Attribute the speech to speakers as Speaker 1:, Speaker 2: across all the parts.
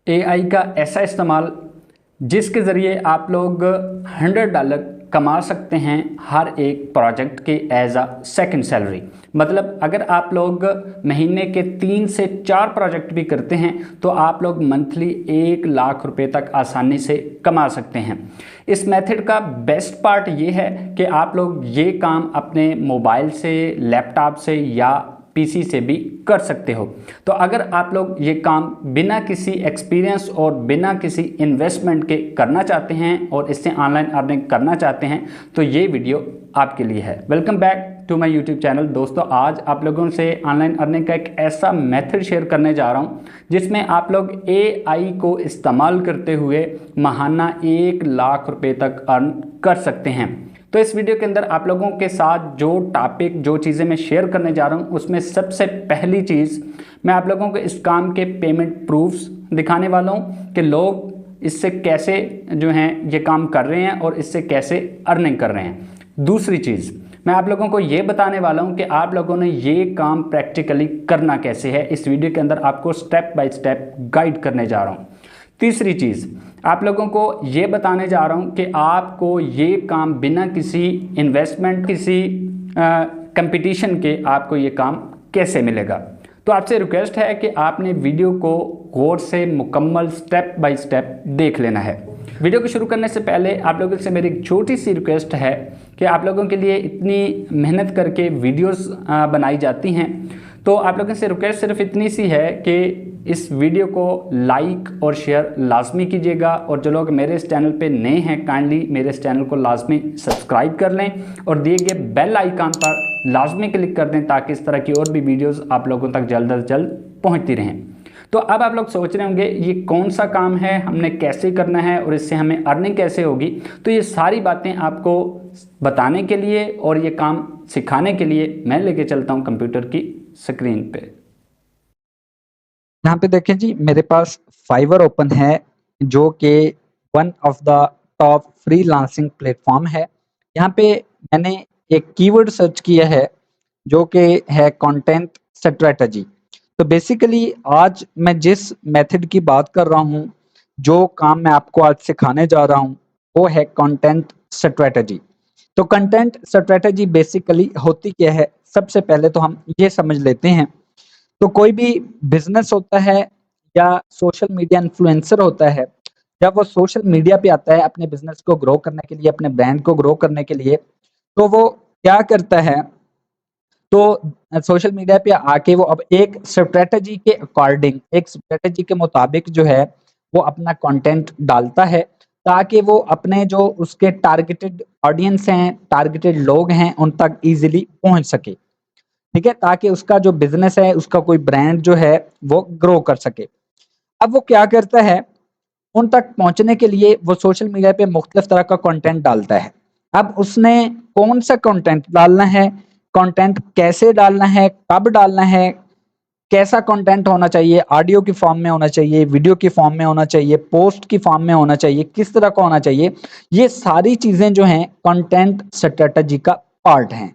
Speaker 1: AI का ऐसा इस्तेमाल जिसके ज़रिए आप लोग $100 कमा सकते हैं हर एक प्रोजेक्ट के एज अ सेकंड सैलरी। मतलब अगर आप लोग महीने के 3 से 4 प्रोजेक्ट भी करते हैं तो आप लोग मंथली 1 लाख रुपए तक आसानी से कमा सकते हैं। इस मेथड का बेस्ट पार्ट ये है कि आप लोग ये काम अपने मोबाइल से, लैपटॉप से या पीसी से भी कर सकते हो। तो अगर आप लोग ये काम बिना किसी एक्सपीरियंस और बिना किसी इन्वेस्टमेंट के करना चाहते हैं और इससे ऑनलाइन अर्निंग करना चाहते हैं तो ये वीडियो आपके लिए है। Welcome back to my YouTube channel. दोस्तों, आज आप लोगों से ऑनलाइन अर्निंग का एक ऐसा मेथड शेयर करने जा रहा हूँ जिसमें आप लोग एआई को इस्तेमाल करते हुए माहाना 1 लाख रुपए तक अर्न कर सकते हैं। तो इस वीडियो के अंदर आप लोगों के साथ जो टॉपिक, जो चीज़ें मैं शेयर करने जा रहा हूँ उसमें सबसे पहली चीज़ मैं आप लोगों को इस काम के पेमेंट प्रूफ्स दिखाने वाला हूँ कि लोग इससे कैसे जो हैं ये काम कर रहे हैं और इससे कैसे अर्निंग कर रहे हैं। दूसरी चीज़ मैं आप लोगों को ये बताने वाला हूँ कि आप लोगों ने ये काम प्रैक्टिकली करना कैसे है। इस वीडियो के अंदर आपको स्टेप बाय स्टेप गाइड करने जा रहा हूँ। तीसरी चीज़ आप लोगों को ये बताने जा रहा हूँ कि आपको ये काम बिना किसी इन्वेस्टमेंट, किसी कंपटीशन के आपको ये काम कैसे मिलेगा। तो आपसे रिक्वेस्ट है कि आपने वीडियो को गौर से मुकम्मल स्टेप बाय स्टेप देख लेना है। वीडियो को शुरू करने से पहले आप लोगों से मेरी एक छोटी सी रिक्वेस्ट है कि आप लोगों के लिए इतनी मेहनत करके वीडियोस बनाई जाती हैं, तो आप लोगों से रिक्वेस्ट सिर्फ इतनी सी है कि इस वीडियो को लाइक और शेयर लाजमी कीजिएगा और जो लोग मेरे इस चैनल पे नए हैं काइंडली मेरे इस चैनल को लाजमी सब्सक्राइब कर लें और दिए गए बेल आइकन पर लाजमी क्लिक कर दें ताकि इस तरह की और भी वीडियोस आप लोगों तक जल्द से जल्द पहुंचती रहें। तो अब आप लोग सोच रहे होंगे ये कौन सा काम है, हमने कैसे करना है और इससे हमें अर्निंग कैसे होगी। तो ये सारी बातें आपको बताने के लिए और ये काम सिखाने के लिए मैं लेके चलता हूँ कंप्यूटर की स्क्रीन पे।
Speaker 2: यहाँ पे देखें जी, मेरे पास फाइवर ओपन है जो कि one of the top freelancing platform है। यहाँ पे मैंने एक कीवर्ड सर्च किया है जो कि है कंटेंट स्ट्रेटजी। तो बेसिकली आज मैं जिस मेथड की बात कर रहा हूँ, जो काम मैं आपको आज सिखाने जा रहा हूँ, वो है कंटेंट स्ट्रेटजी। तो कंटेंट स्ट्रेटजी बेसिकली होती क्या है, सबसे पहले तो हम ये समझ लेते हैं। तो कोई भी बिजनेस होता है या सोशल मीडिया इन्फ्लुएंसर होता है, जब वो सोशल मीडिया पे आता है अपने बिजनेस को ग्रो करने के लिए, अपने ब्रांड को ग्रो करने के लिए, तो वो क्या करता है, तो सोशल मीडिया पे आके वो अब एक स्ट्रेटजी के अकॉर्डिंग, एक स्ट्रेटजी के मुताबिक जो है वो अपना कंटेंट डालता है ताकि वो अपने जो उसके टारगेटेड ऑडियंस हैं, टारगेटेड लोग हैं, उन तक इजीली पहुंच सके। ठीक है, ताकि उसका जो बिजनेस है, उसका कोई ब्रांड जो है वो ग्रो कर सके। अब वो क्या करता है, उन तक पहुंचने के लिए वो सोशल मीडिया पे मुख्तलिफ तरह का कंटेंट डालता है। अब उसने कौन सा कंटेंट डालना है, कंटेंट कैसे डालना है, कब डालना है, कैसा कंटेंट होना चाहिए, ऑडियो की फॉर्म में होना चाहिए, वीडियो की फॉर्म में होना चाहिए, पोस्ट की फॉर्म में होना चाहिए, किस तरह का होना चाहिए, ये सारी चीजें जो हैं कंटेंट स्ट्रेटजी का पार्ट हैं।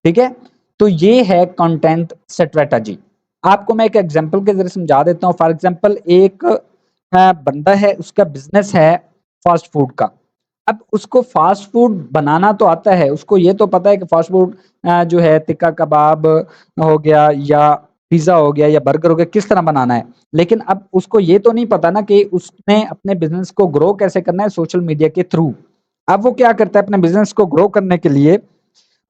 Speaker 2: ठीक है, तो ये है कंटेंट स्ट्रेटजी। आपको मैं एक एग्जांपल के जरिए समझा देता हूँ। फॉर एग्जांपल एक बंदा है, उसका बिजनेस है फास्ट फूड का। अब उसको फास्ट फूड बनाना तो आता है, उसको ये तो पता है कि फास्ट फूड जो है टिक्का कबाब हो गया या पिज्जा हो गया या बर्गर हो गया, किस तरह बनाना है। लेकिन अब उसको ये तो नहीं पता ना कि उसने अपने बिजनेस को ग्रो कैसे करना है सोशल मीडिया के थ्रू। अब वो क्या करता है, अपने बिजनेस को ग्रो करने के लिए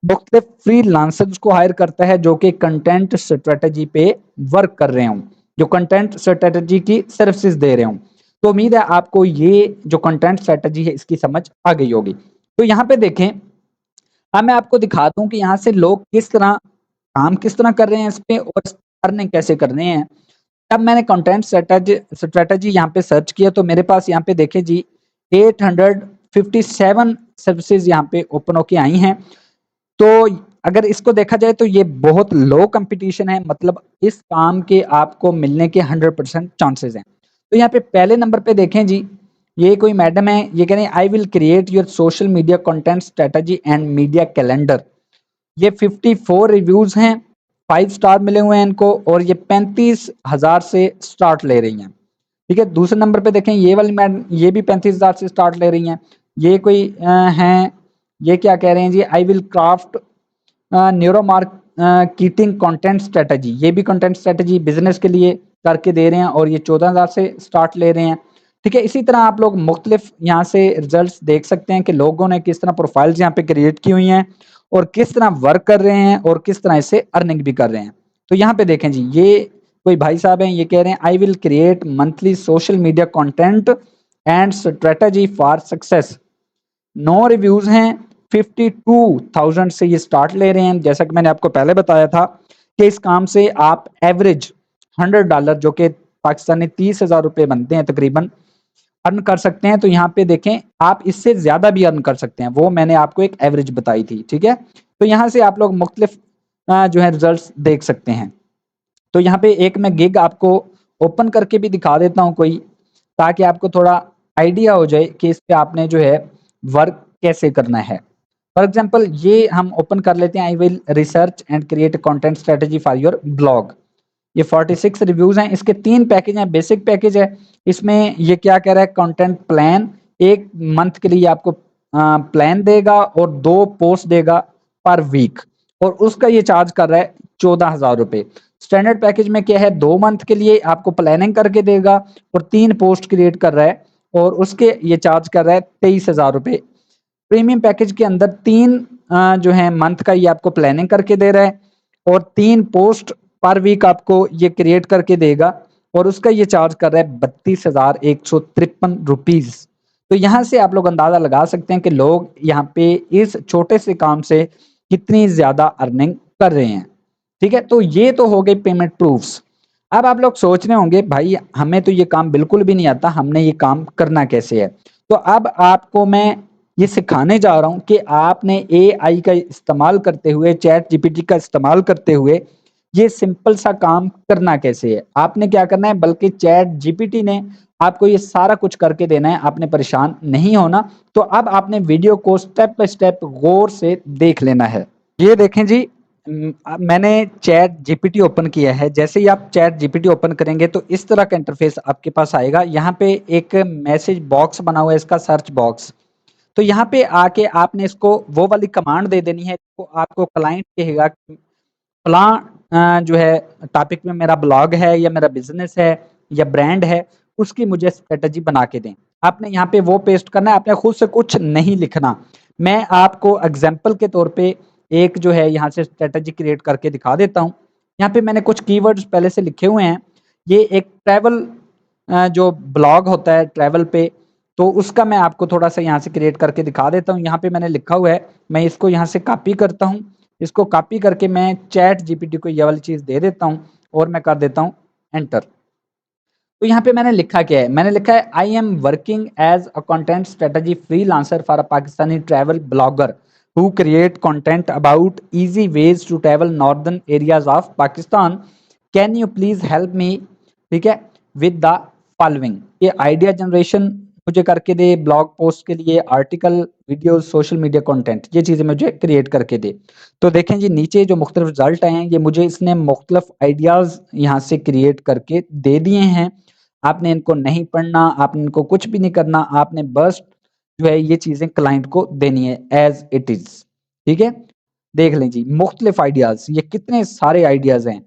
Speaker 2: मुख्तलिफ फ्रीलांसर्स को हायर करता है जो कि कंटेंट स्ट्रेटजी पे वर्क कर रहे हों, जो कंटेंट स्ट्रेटजी की सर्विसेज दे रहे हों। तो उम्मीद है आपको ये जो कंटेंट स्ट्रेटजी है इसकी समझ आ गई होगी। तो यहाँ पे देखें, अब मैं आपको दिखा दूं कि यहाँ से लोग किस तरह काम किस तरह कर रहे हैं इस पे और अर्निंग कैसे कर रहे हैं। अब मैंने कंटेंट स्ट्रेटजी यहाँ पे सर्च किया तो मेरे पास यहाँ पे देखें जी 857 सर्विसेज यहाँ पे ओपन होके आई हैं। तो अगर इसको देखा जाए तो ये बहुत लो कंपटीशन है, मतलब इस काम के आपको मिलने के 100% चांसेस हैं। तो यहाँ पे पहले नंबर पे देखें जी, ये कोई मैडम है, ये कह रहे हैं I will create your social media content strategy and media calendar. ये 54 रिव्यूज हैं, 5 स्टार मिले हुए हैं इनको और ये 35,000 से स्टार्ट ले रही हैं। ठीक है। दूसरे नंबर पे देखें ये वाली मैडम, ये भी 35,000 से स्टार्ट ले रही हैं। ये कोई हैं, ये क्या कह रहे हैं जी, I will craft neuro marketing content strategy. ये भी कंटेंट स्ट्रेटजी बिजनेस के लिए करके दे रहे हैं और ये 14,000 से स्टार्ट ले रहे हैं। ठीक है। इसी तरह आप लोग मुख्तलिफ यहाँ से रिजल्ट्स देख सकते हैं कि लोगों ने किस तरह प्रोफाइल्स यहाँ पे क्रिएट की हुई हैं और किस तरह वर्क कर रहे हैं और किस तरह इससे अर्निंग भी कर रहे हैं। तो यहाँ पे देखें जी, ये कोई भाई साहब हैं, ये कह रहे हैं I will create monthly social media content and strategy for success. 9 reviews हैं, 52,000 से ये स्टार्ट ले रहे हैं। जैसा कि मैंने आपको पहले बताया था कि इस काम से आप एवरेज $100 जो कि पाकिस्तानी 30,000 रुपये बनते हैं तकरीबन, अर्न कर सकते हैं। तो यहाँ पे देखें, आप इससे ज्यादा भी अर्न कर सकते हैं, वो मैंने आपको एक एवरेज बताई थी। ठीक है। तो यहाँ से आप लोग मुख्तलिफ जो है रिजल्ट देख सकते हैं। तो यहाँ पे एक मैं गिग आपको ओपन करके भी दिखा देता हूँ कोई, ताकि आपको थोड़ा आइडिया हो जाए कि इस पे आपने जो है वर्क कैसे करना है। फॉर एग्जाम्पल ये हम ओपन कर लेते हैं, I will research and create content strategy for your blog. ये 46 रिव्यूज हैं। इसके 3 पैकेज हैं। बेसिक पैकेज है, इसमें ये क्या कह रहा है, कंटेंट प्लान, 1 मंथ के लिए आपको प्लान देगा और 2 पोस्ट देगा पर वीक, और उसका ये चार्ज कर रहा है 14,000 रुपये। स्टैंडर्ड पैकेज में क्या है, 2 मंथ के लिए आपको प्लानिंग करके देगा और 3 पोस्ट क्रिएट कर रहा है और उसके ये चार्ज कर रहा है 23,000 रुपये। प्रीमियम पैकेज के अंदर 3 जो है मंथ का ये आपको प्लानिंग करके दे रहा है और 3 पोस्ट पर वीक आपको ये क्रिएट करके देगा और उसका ये चार्ज कर रहा है 32,153 रुपीज। तो यहाँ से आप लोग अंदाजा लगा सकते हैं कि लोग यहाँ पे इस छोटे से काम से कितनी ज्यादा अर्निंग कर रहे हैं। ठीक है। तो ये तो हो गए पेमेंट प्रूफ्स। अब आप लोग सोच रहे होंगे भाई हमें तो ये काम बिल्कुल भी नहीं आता, हमने ये काम करना कैसे है। तो अब आपको मैं ये सिखाने जा रहा हूं कि आपने एआई का इस्तेमाल करते हुए, चैट जीपीटी का इस्तेमाल करते हुए ये सिंपल सा काम करना कैसे है। आपने क्या करना है, बल्कि चैट जीपीटी ने आपको ये सारा कुछ करके देना है, आपने परेशान नहीं होना। तो अब आपने वीडियो को स्टेप बाय स्टेप गौर से देख लेना है। ये देखें जी, मैंने चैट जीपीटी ओपन किया है। जैसे ही आप चैट जीपीटी ओपन करेंगे तो इस तरह का इंटरफेस आपके पास आएगा। यहाँ पे एक मैसेज बॉक्स बना हुआ है, इसका सर्च बॉक्स। तो यहाँ पे आके आपने इसको वो वाली कमांड दे देनी है, तो आपको क्लाइंट कहेगा फलां जो है टॉपिक में मेरा ब्लॉग है या मेरा बिजनेस है या ब्रांड है, उसकी मुझे स्ट्रेटजी बना के दें। आपने यहाँ पे वो पेस्ट करना है, आपने खुद से कुछ नहीं लिखना। मैं आपको एग्जाम्पल के तौर पे एक जो है यहाँ से स्ट्रेटजी क्रिएट करके दिखा देता हूँ। यहाँ पे मैंने कुछ कीवर्ड्स पहले से लिखे हुए हैं। ये एक ट्रैवल जो ब्लॉग होता है ट्रैवल पे, तो उसका मैं आपको थोड़ा सा यहाँ से क्रिएट करके दिखा देता हूँ। यहाँ पे मैंने लिखा हुआ है, मैं इसको यहाँ से कॉपी करता हूँ। इसको कॉपी करके मैं चैट जीपीटी को ये वाली चीज़ दे देता हूँ और मैं कर देता हूँ एंटर। तो यहाँ पे मैंने लिखा क्या है, मैंने लिखा है I am working as a content strategy freelancer for a Pakistani travel blogger who create content about easy ways to travel northern areas of Pakistan. Can you please help me, ठीक है, with the following। ये idea generation मुझे करके दे, blog post के लिए article, video, social media content, ये चीज़ें मुझे क्रिएट करके दे। तो देखें जी नीचे जो मुख्तलिफ रिजल्ट आए हैं, ये मुझे इसने मुख्तलिफ आइडियाज़ यहाँ से क्रिएट करके दे दिए हैं। आपने इनको नहीं पढ़ना, आपने इनको कुछ भी नहीं करना, आपने बस जो है ये चीज़ें क्लाइंट को देनी है एज इट इज़। ठीक है। देख लें जी मुख्तलिफ आइडियाज़, ये कितने सारे आइडियाज़ हैं।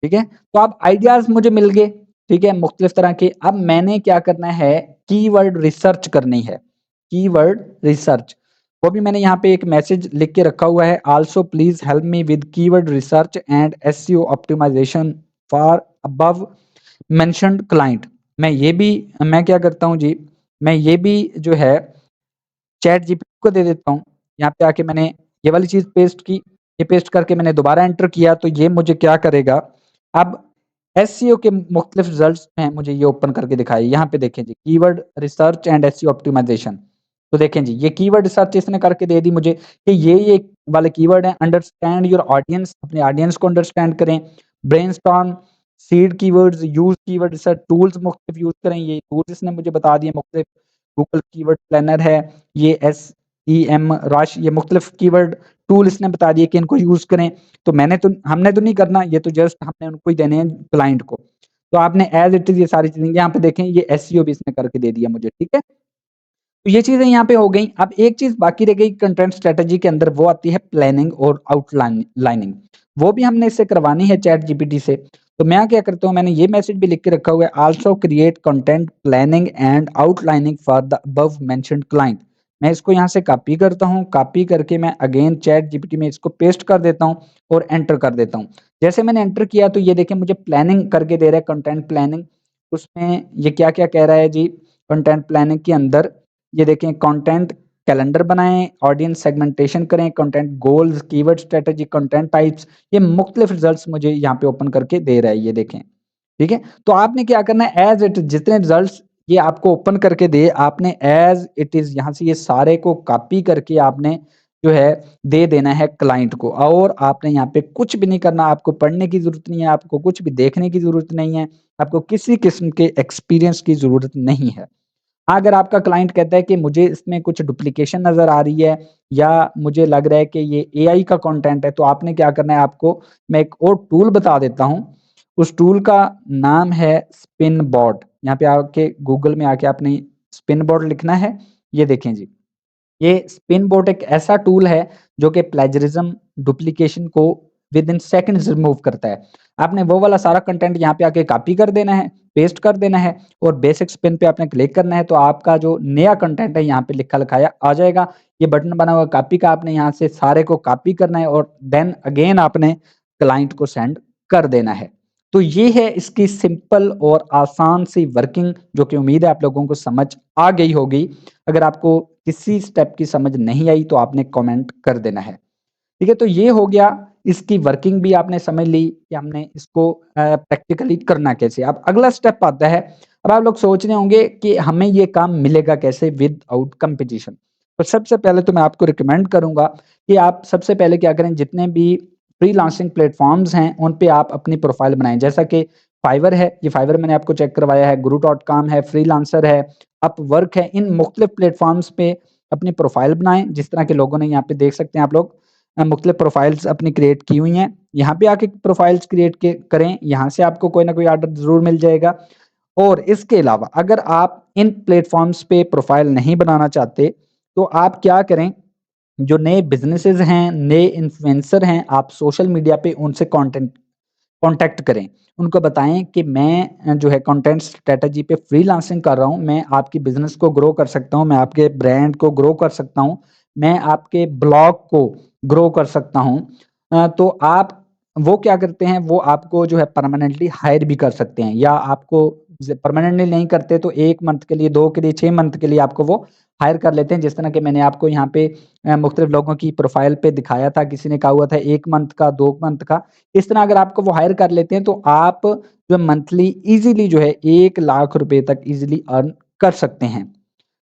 Speaker 2: ठीक है। तो अब आइडियाज़ मुझे मिल गए, ठीक है, मुख्तलिफ तरह के। अब मैंने क्या करना है, कीवर्ड रिसर्च करनी है। कीवर्ड रिसर्च, वो भी मैंने यहाँ पे एक मैसेज लिख के रखा हुआ है, also please help me with keyword research and SEO optimisation for above mentioned client. मैं क्या करता हूँ जी, मैं ये भी जो है चैट जीपीटी को दे देता हूँ। यहाँ पे आके मैंने ये वाली चीज़ पेस्ट की, ये पेस्ट करके मैंने दोबारा एंटर किया, तो ये मुझे क्या करेगा, अब एसईओ के मुख्तलिफ रिजल्ट्स हैं, मुझे ये ओपन करके दिखाई। यहाँ पे देखें जी, keyword research and SEO optimization. तो देखें जी, ये कीवर्ड रिसर्च इसने करके दे दी मुझे कि ये वाले कीवर्ड हैं। अंडरस्टैंड योर ऑडियंस, अपने ऑडियंस को अंडरस्टैंड करें। Brainstorm, seed keywords, use keyword research tools मुख्तलिफ यूज करें। ये टूल्स इसने मुझे बता दिए मुख्तलिफ, गूगल कीवर्ड प्लानर है, ये SEM रश, ये मुख्तलिफ कीवर्ड टूल इसने बता दिए कि इनको यूज करें। तो हमने तो नहीं करना, ये तो जस्ट हमने उनको ही देने हैं क्लाइंट को। तो आपने एज़ इट इज़ ये सारी चीज़ें यहाँ पे देखें, ये एसईओ भी इसने करके दे दिया मुझे, ठीक है? तो ये चीज़ें यहाँ पे हो गई। अब एक चीज़ बाकी रह गई कंटेंट स्ट्रैटेजी के अंदर, वो आती है प्लानिंग और लाइनिंग। वो भी हमने इससे करवानी है चैट जीपीटी से। तो मैं क्या करता हूँ, मैंने ये मैसेज भी लिख के रखा हुआ है, also create content planning and outlining for the above mentioned client. मैं इसको यहाँ से कॉपी करता हूँ, कॉपी करके मैं अगेन चैट जीपीटी में इसको पेस्ट कर देता हूँ और एंटर कर देता हूँ। जैसे मैंने एंटर किया तो ये देखिए मुझे प्लानिंग करके दे रहा है, कंटेंट प्लानिंग। उसमें ये क्या-क्या कह रहा है जी, कंटेंट प्लानिंग के अंदर ये देखें, कंटेंट कैलेंडर बनाएँ, ऑडियंस सेगमेंटेशन करें, content goals, keyword strategy, content types, ये मुख्तलिफ रिजल्ट्स मुझे यहाँ पे ओपन करके दे रहा है, ये देखें, ठीक है? तो आपने क्या करना है, एज़ इट जितने रिजल्ट्स ये आपको ओपन करके दे, आपने एज़ इट इज़ यहाँ से ये सारे को कॉपी करके आपने जो है दे देना है क्लाइंट को, और आपने यहाँ पे कुछ भी नहीं करना, आपको पढ़ने की ज़रूरत नहीं है, आपको कुछ भी देखने की ज़रूरत नहीं है, आपको किसी किस्म के एक्सपीरियंस की ज़रूरत नहीं है। अगर आपका क्लाइंट कहता है कि मुझे इसमें कुछ डुप्लीकेशन नज़र आ रही है या मुझे लग रहा है कि ये एआई का कंटेंट है, तो आपने क्या करना है, आपको मैं एक और टूल बता देता हूँ। उस टूल का नाम है स्पिन बोर्ड। यहाँ पे आके गूगल में आके आपने स्पिन बोर्ड लिखना है। ये देखें जी, ये स्पिन बोट एक ऐसा टूल है जो कि प्लेजरिज्म, डुप्लीकेशन को विद इन सेकंड्स रिमूव करता है। आपने वो वाला सारा कंटेंट यहाँ पे आके कॉपी कर देना है, पेस्ट कर देना है और बेसिक स्पिन पे आपने क्लिक करना है, तो आपका जो नया कंटेंट है यहाँ पे लिखा-लिखाया आ जाएगा। ये बटन बना हुआ कॉपी का, आपने यहाँ से सारे को कॉपी करना है और देन अगेन आपने क्लाइंट को सेंड कर देना है। तो ये है इसकी सिंपल और आसान सी वर्किंग, जो कि उम्मीद है आप लोगों को समझ आ गई होगी। अगर आपको किसी स्टेप की समझ नहीं आई तो आपने कमेंट कर देना है। ठीक है, तो ये हो गया, इसकी वर्किंग भी आपने समझ ली कि हमने इसको प्रैक्टिकली करना कैसे। अब अगला स्टेप आता है, अब आप लोग सोच रहे होंगे कि हमें ये काम मिलेगा कैसे विदाउट कंपटीशन। तो सबसे पहले तो मैं आपको रिकमेंड करूँगा कि आप सबसे पहले क्या करें, जितने भी फ्रीलांसिंग प्लेटफ़ॉर्म्स हैं, उन पे आप अपनी प्रोफ़ाइल बनाएँ। जैसा कि फाइवर है, ये फाइवर मैंने आपको चेक करवाया है, गुरु.com है, फ्रीलांसर है, अपवर्क है, इन मुख्तलिफ प्लेटफ़ॉर्म्स पे अपनी प्रोफ़ाइल बनाएँ। जिस तरह के लोगों ने यहाँ पे देख सकते हैं आप लोग मुख्तलिफ प्रोफ़ाइल्स अपनी क्रिएट की हुई हैं। यहाँ पे आके प्रोफ़ाइल्स क्रिएट के करें, यहाँ से आपको कोई ना कोई ऑर्डर ज़रूर मिल जाएगा। और इसके अलावा अगर आप इन प्लेटफ़ॉर्म्स पे प्रोफ़ाइल नहीं बनाना चाहते, तो आप क्या करें, जो नए बिज़नेसेज़ हैं, नए इन्फ्लुएंसर हैं, आप सोशल मीडिया पे उनसे कॉन्टैक्ट करें। उनको बताएँ कि मैं जो है कंटेंट स्ट्रैटेजी पे फ्रीलांसिंग कर रहा हूँ, मैं आपकी बिज़नेस को ग्रो कर सकता हूँ, मैं आपके ब्रांड को ग्रो कर सकता हूँ, मैं आपके ब्लॉग को ग्रो कर सकता हूँ। तो आप वो क्या करते हैं, वो आपको जो है परमानेंटली हायर भी कर सकते हैं, या आपको ज परमानेंटली नहीं करते तो 1 मंथ के लिए, 2 के लिए, 6 मंथ के लिए आपको वो हायर कर लेते हैं। जिस तरह के मैंने आपको यहाँ पे मुख्तलिफ लोगों की प्रोफ़ाइल पे दिखाया था, किसी ने कहा हुआ था 1 मंथ का, 2 मंथ का। इस तरह अगर आपको वो हायर कर लेते हैं तो आप जो मंथली ईज़िली जो है 1 लाख रुपए तक ईज़िली अर्न कर सकते हैं।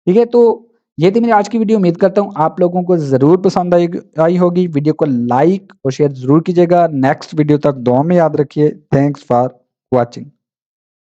Speaker 2: ठीक है? तो ये थी मेरी आज की वीडियो। उम्मीद करता हूँ आप लोगों को ज़रूर पसंद आई होगी। वीडियो को लाइक और शेयर ज़रूर कीजिएगा। नेक्स्ट वीडियो तक दुआ में याद रखिए। Thanks for watching.